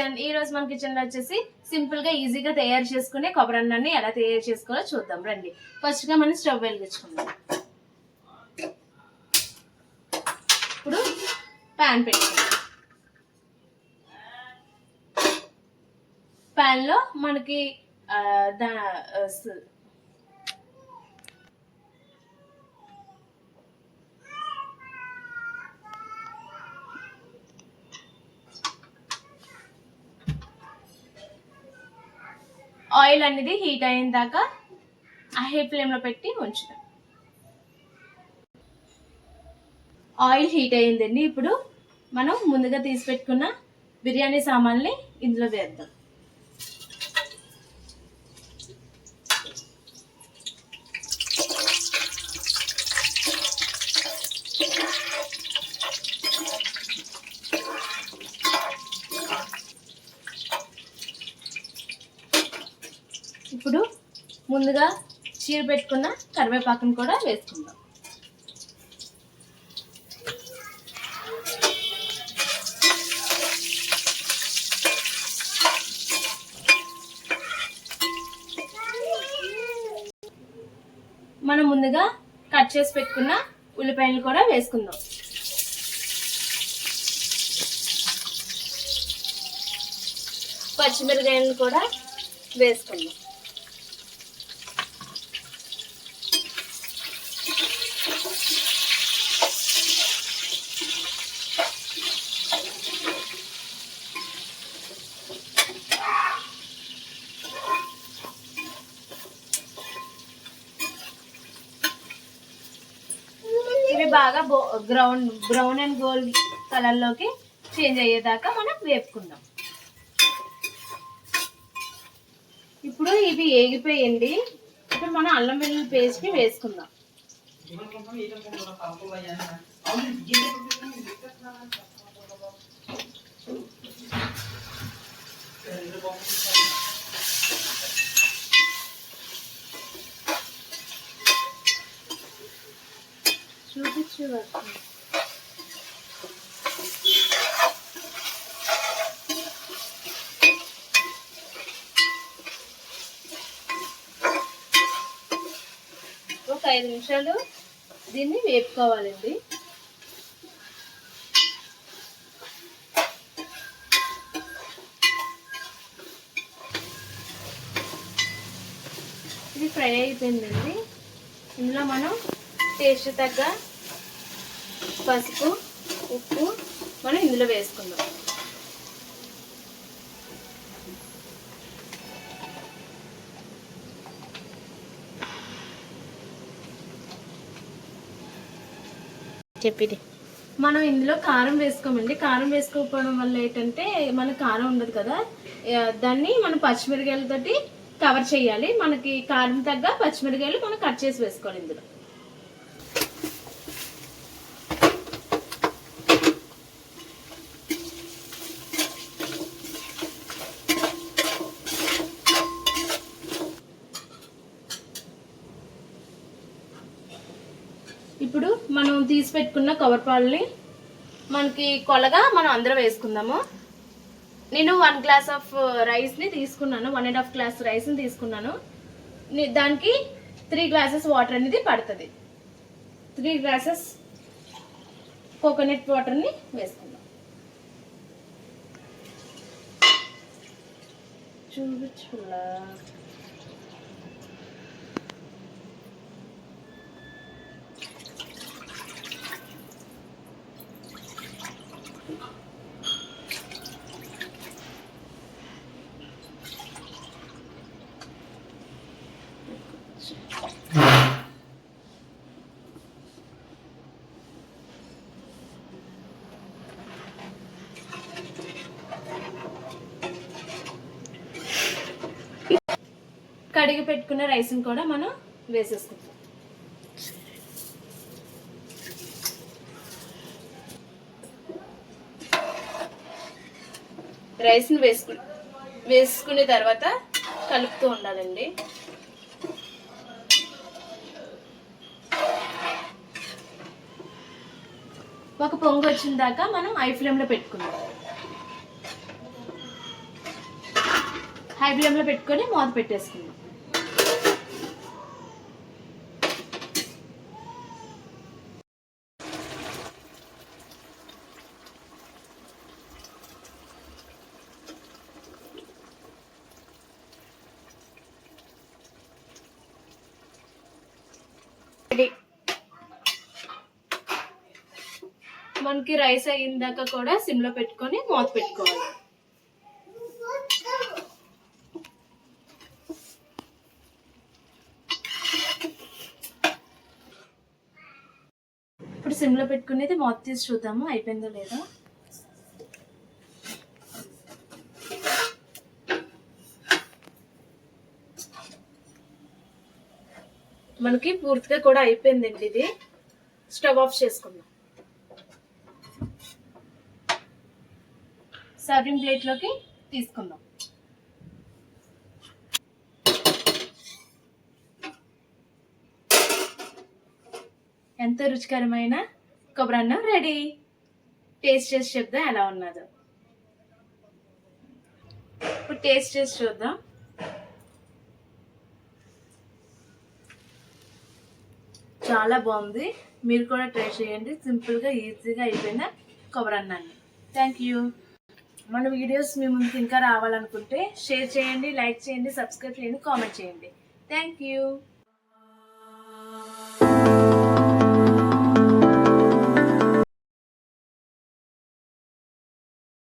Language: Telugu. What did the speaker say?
కిచెన్. ఈ రోజు మన కిచెన్ లో వచ్చేసి సింపుల్ గా ఈజీగా తయారు చేసుకునే కొబ్బరి అన్నాన్ని ఎలా తయారు చేసుకోవాలో చూద్దాం రండి. ఫస్ట్ గా మనం స్టవ్ వెలిగించుకుందాం. ఇప్పుడు ప్యాన్ పెట్టుకుందాం. ప్యాన్ లో మనకి ఆయిల్ అనేది హీట్ అయిన దాకా హై ఫ్లేమ్ లో పెట్టి ఉంచుతాం. ఆయిల్ హీట్ అయిందండి. ఇప్పుడు మనం ముందుగా తీసి పెట్టుకున్న బిర్యానీ సామాన్ని ఇందులో వేద్దాం. ఇప్పుడు ముందుగా చీర పెట్టుకున్న కరివేపాకును కూడా వేసుకుందాం. మనం ముందుగా కట్ చేసి పెట్టుకున్న ఉల్లిపాయలు కూడా వేసుకుందాం. పచ్చిమిరపకాయలను కూడా వేసుకుందాం. ఇవి బాగా బ్రౌన్ అండ్ గోల్డ్ కలర్ లోకి చేంజ్ అయ్యేదాకా మనం వేపుకుందాం. ఇప్పుడు ఇవి ఏగిపోయింది. ఇప్పుడు మనం అల్లం వెల్లుల్లి పేస్ట్ ని వేసుకుందాం. చూపించు ఒక 5 నిమిషాలు దీన్ని వేపుకోవాలండి. ఇది ఫ్రై అయిపోయిందండి. ఇందులో మనం టేస్ట్ తగ్గ పసుపు, ఉప్పు మనం ఇందులో వేసుకుందాం. చెప్పిది మనం ఇందులో కారం వేసుకోమండి. కారం వేసుకోకపోవడం వల్ల ఏంటంటే మనకు కారం ఉండదు కదా, దాన్ని మనం పచ్చిమిరకాయలతోటి కవర్ చేయాలి. మనకి కారం తగ్గ పచ్చిమిరకాయలు మనం కట్ చేసి వేసుకోవాలి ఇందులో. ఇప్పుడు మనం తీసి పెట్టుకున్న కొబ్బరిపాలని మనకి కొలగా మనం అందరూ వేసుకుందాము. నేను 1 గ్లాస్ ఆఫ్ రైస్ని తీసుకున్నాను, 1.5 గ్లాస్ రైస్ని తీసుకున్నాను. దానికి 3 గ్లాసెస్ వాటర్ అనేది పడుతుంది. 3 గ్లాసెస్ కోకోనట్ వాటర్ని వేసుకుందాం. చూపించులా కడిగి పెట్టుకున్న రైస్ని కూడా మనం వేసేసుకుంటాం. రైస్ని వేసుకునే తర్వాత కలుపుతూ ఉండాలండి. ఒక పొంగు వచ్చిన దాకా మనం హై ఫ్లేమ్లో పెట్టుకుందాం. హై ఫ్లేమ్లో పెట్టుకొని మూత పెట్టేసుకుందాం. మనకి రైస్ అయ్యిందాక కూడా సిమ్లో పెట్టుకొని మూత పెట్టుకోవాలి. ఇప్పుడు సిమ్లో పెట్టుకునేది మూత తీసి చూద్దాము అయిపోయిందో లేదో. మనకి పూర్తిగా కూడా అయిపోయిందండి. ఇది స్టవ్ ఆఫ్ చేసుకుందాం. సర్వింగ్ ప్లేట్లోకి తీసుకుందాం. ఎంతో రుచికరమైన కొబ్బరి అన్నం రెడీ. టేస్ట్ చేసి చెప్దాం ఎలా ఉన్నదో. ఇప్పుడు టేస్ట్ చేసి చూద్దాం. చాలా బాగుంది. మీరు కూడా ట్రై చేయండి. సింపుల్గా ఈజీగా అయిపోయిన కొబ్బరి అన్నాన్ని. Thank you. మన వీడియోస్ మీ ముందుకు ఇంకా రావాలనుకుంటే షేర్ చేయండి, లైక్ చేయండి, సబ్స్క్రైబ్ చేయండి, కామెంట్ చేయండి. Thank you.